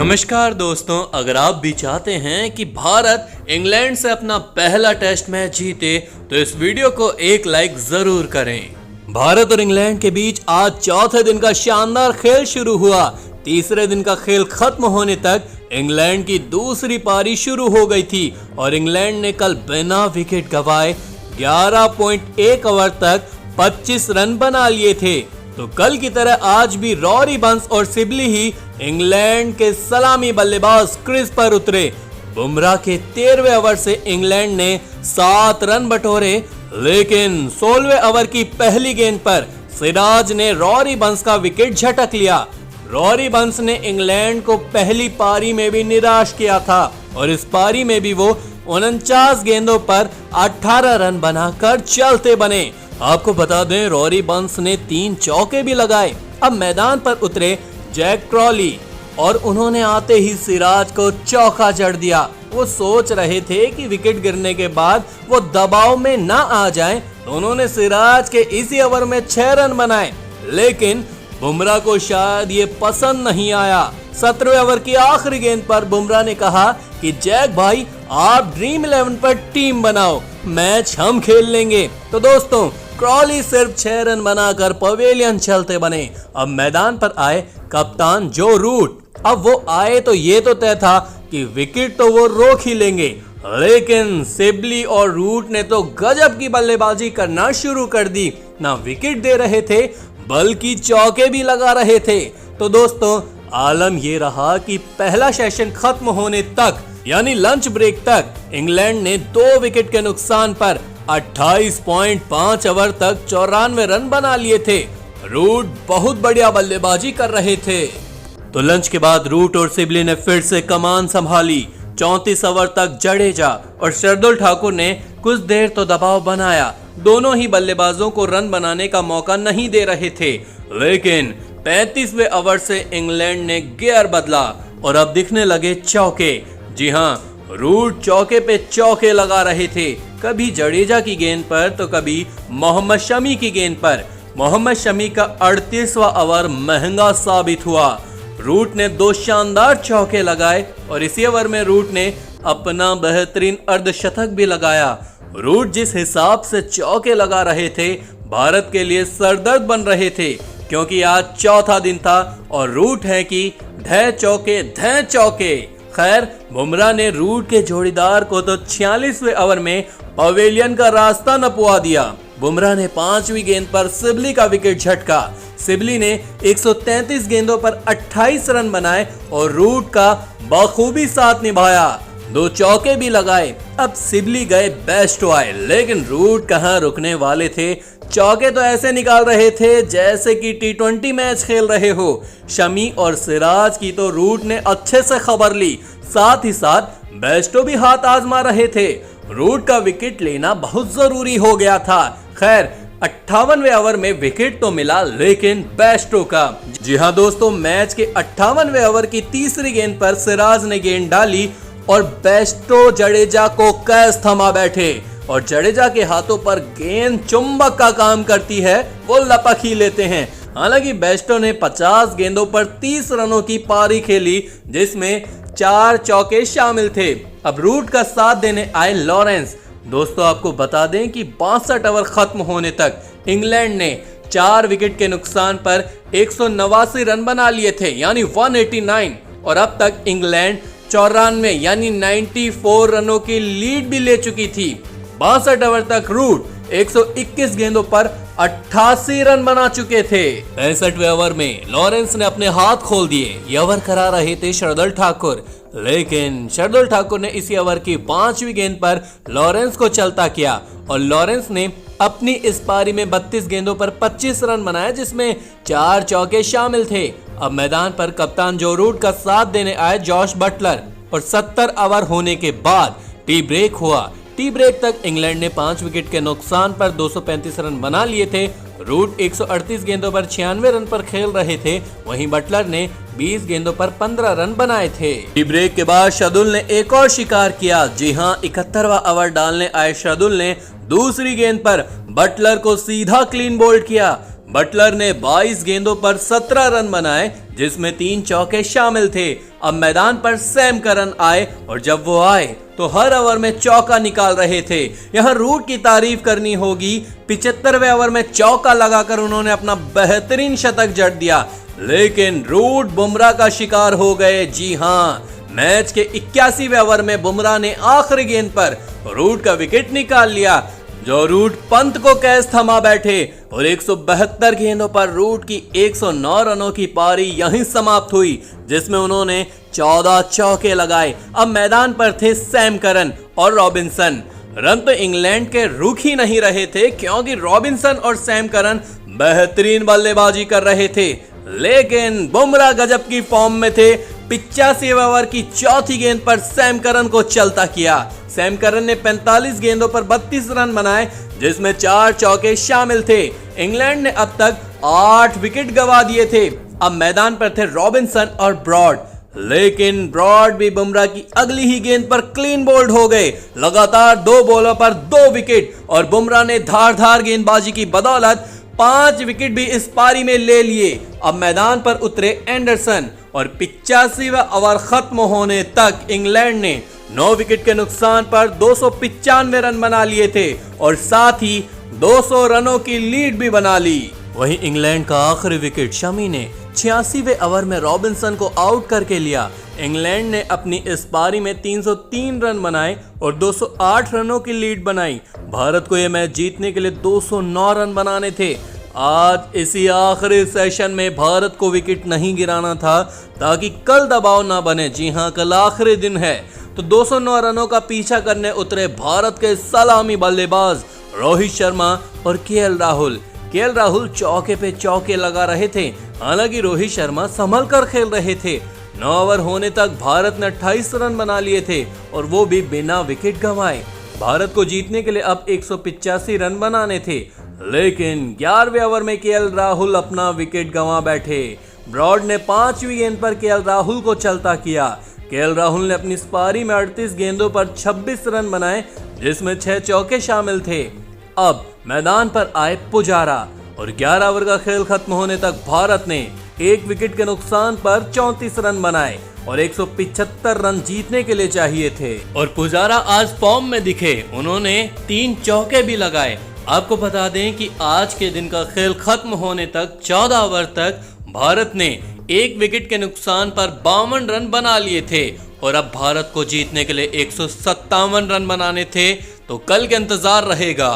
नमस्कार दोस्तों, अगर आप भी चाहते हैं कि भारत इंग्लैंड से अपना पहला टेस्ट मैच जीते तो इस वीडियो को एक लाइक जरूर करें। भारत और इंग्लैंड के बीच आज चौथे दिन का शानदार खेल शुरू हुआ। तीसरे दिन का खेल खत्म होने तक इंग्लैंड की दूसरी पारी शुरू हो गई थी और इंग्लैंड ने कल बिना विकेट गंवाए 11.1 ओवर तक 25 रन बना लिए थे। तो कल की तरह आज भी रॉरी बंस और सिबली ही इंग्लैंड के सलामी बल्लेबाज क्रीज पर उतरे। बुमराह के 13वें ओवर से इंग्लैंड ने 7 रन बटोरे, लेकिन 16वें ओवर की पहली गेंद पर सिराज ने रॉरी बंस का विकेट झटक लिया। रॉरी बंस ने इंग्लैंड को पहली पारी में भी निराश किया था और इस पारी में भी वो 49 गेंदों पर 18 रन बनाकर चलते बने। आपको बता दें, रॉरी बंस ने 3 चौके भी लगाए। अब मैदान पर उतरे जैक क्रॉली और उन्होंने आते ही सिराज को चौका जड़ दिया। वो सोच रहे थे कि विकेट गिरने के बाद वो दबाव में ना आ जाएं, तो उन्होंने सिराज के इसी ओवर में 6 रन बनाए, लेकिन बुमराह को शायद ये पसंद नहीं आया। 17वें ओवर की आखिरी गेंद पर बुमराह ने कहा कि जैक भाई, आप ड्रीम 11 पर टीम बनाओ, मैच हम खेल लेंगे। तो दोस्तों, क्रॉली सिर्फ 6 रन बनाकर पवेलियन चलते बने। अब मैदान पर आए कप्तान जो रूट। अब वो आए तो ये तो तय था कि विकेट तो वो रोक ही लेंगे, लेकिन सिबली और रूट ने तो गजब की बल्लेबाजी करना शुरू कर दी। ना विकेट दे रहे थे बल्कि चौके भी लगा रहे थे। तो दोस्तों, आलम ये रहा कि पहला सेशन खत्म होने तक यानी लंच ब्रेक तक इंग्लैंड ने 2 विकेट के नुकसान पर 28.5 ओवर तक 94 रन बना लिए थे। रूट बहुत बढ़िया बल्लेबाजी कर रहे थे। तो लंच के बाद रूट और सिबली ने फिर से कमान संभाली। 34 ओवर तक जडेजा और शार्दुल ठाकुर ने कुछ देर तो दबाव बनाया। दोनों ही बल्लेबाजों को रन बनाने का मौका नहीं दे रहे थे, लेकिन 35वें ओवर से इंग्लैंड ने गियर बदला और अब दिखने लगे चौके। जी हाँ, रूट चौके पे चौके लगा रहे थे, कभी जडेजा की गेंद पर तो कभी मोहम्मद शमी की गेंद पर। मोहम्मद शमी का 38वां ओवर महंगा साबित हुआ। रूट ने 2 शानदार चौके लगाए और इसी ओवर में रूट ने अपना बेहतरीन अर्धशतक भी लगाया। रूट जिस हिसाब से चौके लगा रहे थे, भारत के लिए सरदर्द बन रहे थे, क्योंकि आज चौथा दिन था और रूट है कि ढह चौके ढह चौके। खैर, बुमराह ने रूट के जोड़ीदार को तो 46वें ओवर में पवेलियन का रास्ता नपवा दिया। बुमराह ने 5वीं गेंद पर सिबली का विकेट झटका। सिबली ने 133 गेंदों पर 28 रन बनाए और रूट का बखूबी साथ निभाया। 2 चौके भी लगाए। अब सिबली गए बेस्टो आए, लेकिन रूट कहां रुकने वाले थे। चौके तो ऐसे निकाल रहे थे जैसे कि T20 मैच खेल रहे हो। शमी और सिराज की तो रूट ने अच्छे से खबर ली, साथ ही साथ बेस्टो भी हाथ आजमा रहे थे। रूट का विकेट लेना बहुत जरूरी हो गया था। खैर, 58वें ओवर में विकेट तो मिला, लेकिन बेस्टो का। जी हाँ दोस्तों, मैच के 58वें ओवर की तीसरी गेंद पर सिराज ने गेंद डाली और बेस्टो जडेजा को कैच थमा बैठे और जडेजा के हाथों पर गेंद चुंबक का काम करती है, वो लपक ही लेते हैं। हालांकि बेस्टो ने 50 गेंदों पर 30 रनों की पारी खेली, जिसमें 4 चौके शामिल थे। अब रूट का साथ देने आए लॉरेंस। दोस्तों, आपको बता दें कि 62 ओवर खत्म होने तक इंग्लैंड ने 4 विकेट के नुकसान पर 189 रन बना लिए थे, यानी 189, और अब तक इंग्लैंड 94 यानी 94 रनों की लीड भी ले चुकी थी। 62 ओवर तक रूट 121 गेंदों पर 88 रन बना चुके थे। 65वें ओवर में लॉरेंस ने अपने हाथ खोल दिए। ये ओवर करा रहे थे शार्दुल ठाकुर, लेकिन शार्दुल ठाकुर ने इसी ओवर की 5वीं गेंद पर लॉरेंस को चलता किया और लॉरेंस ने अपनी इस पारी में 32 गेंदों पर 25 रन बनाए, जिसमें 4 चौके शामिल थे। अब मैदान पर कप्तान जो रूट का साथ देने आए जॉश बटलर और 70 ओवर होने के बाद टी ब्रेक हुआ। टी ब्रेक तक इंग्लैंड ने 5 विकेट के नुकसान पर 235 रन बना लिए थे। रूट 138 गेंदों पर 96 रन पर खेल रहे थे, वहीं बटलर ने 20 गेंदों पर 15 रन बनाए थे। टी ब्रेक के बाद शार्दुल ने एक और शिकार किया। जी हां, 71वां ओवर डालने आए शार्दुल ने दूसरी गेंद पर बटलर को सीधा क्लीन बोल्ड किया। बटलर ने 22 गेंदों पर 17 रन बनाए, जिसमें 3 चौके शामिल थे। अब मैदान पर सैम करन आए और जब वो आए तो हर ओवर में चौका निकाल रहे थे। यहाँ रूट की तारीफ करनी होगी। 75वें ओवर में चौका लगाकर उन्होंने अपना बेहतरीन शतक जड़ दिया, लेकिन रूट बुमराह का शिकार हो गए। जी हाँ, मैच के 81वें ओवर में बुमराह ने आखिरी गेंद पर रूट का विकेट निकाल लिया, जो रूट पंत को कैच थमा बैठे और 172 गेंदों पर रूट की 109 रनों की पारी यहीं समाप्त हुई, जिसमें उन्होंने 14 चौके लगाए। अब मैदान पर थे सैम करन और रॉबिन्सन। रन तो इंग्लैंड के रुक ही नहीं रहे थे, क्योंकि रॉबिन्सन और सैम करन बेहतरीन बल्लेबाजी कर रहे थे, लेकिन बुमराह गजब की फॉर्म में थे। 85वें ओवर की चौथी गेंद पर सैम करन को चलता किया। सैम करन ने 45 गेंदों पर 32 रन बनाए, जिसमें 4 चौके शामिल थे। इंग्लैंड ने अब तक 8 विकेट गंवा दिए थे। अब मैदान पर थे रॉबिन्सन और ब्रॉड, लेकिन ब्रॉड भी बुमराह की अगली ही गेंद पर क्लीन बोल्ड हो गए। लगातार 2 बॉलों पर 2 विकेट और बुमराह ने धारदार गेंदबाजी की बदौलत 5 विकेट भी इस पारी में ले लिए। अब मैदान पर उतरे एंडरसन और 85वां ओवर खत्म होने तक इंग्लैंड ने 9 विकेट के नुकसान पर 295 रन बना लिए थे और साथ ही 200 रनों की लीड भी बना ली। वहीं इंग्लैंड का आखिरी विकेट शमी ने 86वें ओवर में रॉबिन्सन को आउट करके लिया। इंग्लैंड ने अपनी इस पारी में 303 रन बनाए और 208 रनों की लीड बनाई। भारत को यह मैच जीतने के लिए 209 रन बनाने थे। आज इसी आखिरी सेशन में भारत को विकेट नहीं गिराना था, ताकि कल दबाव ना बने। जी हां, कल आखिरी दिन है। तो 209 रनों का पीछा करने उतरे भारत के सलामी बल्लेबाज रोहित शर्मा और केएल राहुल। केएल राहुल चौके पे चौके लगा रहे थे, हालांकि रोहित शर्मा संभल कर खेल रहे थे। 9 ओवर होने तक भारत ने 28 रन बना लिए थे और वो भी बिना विकेट गंवाए। भारत को जीतने के लिए अब 185 रन बनाने थे, लेकिन 11वें ओवर में केएल राहुल अपना विकेट गंवा बैठे। ब्रॉड ने 5वीं गेंद पर केएल राहुल को चलता किया। केएल राहुल ने अपनी इस पारी में 38 गेंदों पर 26 रन बनाए, जिसमें 6 चौके शामिल थे। अब मैदान पर आए पुजारा और 11 ओवर का खेल खत्म होने तक भारत ने 1 विकेट के नुकसान पर 34 रन बनाए और 175 रन जीतने के लिए चाहिए थे। और पुजारा आज फॉर्म में दिखे, उन्होंने 3 चौके भी लगाए। आपको बता दें कि आज के दिन का खेल खत्म होने तक 14 ओवर तक भारत ने 1 विकेट के नुकसान पर 52 रन बना लिए थे और अब भारत को जीतने के लिए 157 रन बनाने थे। तो कल का इंतजार रहेगा।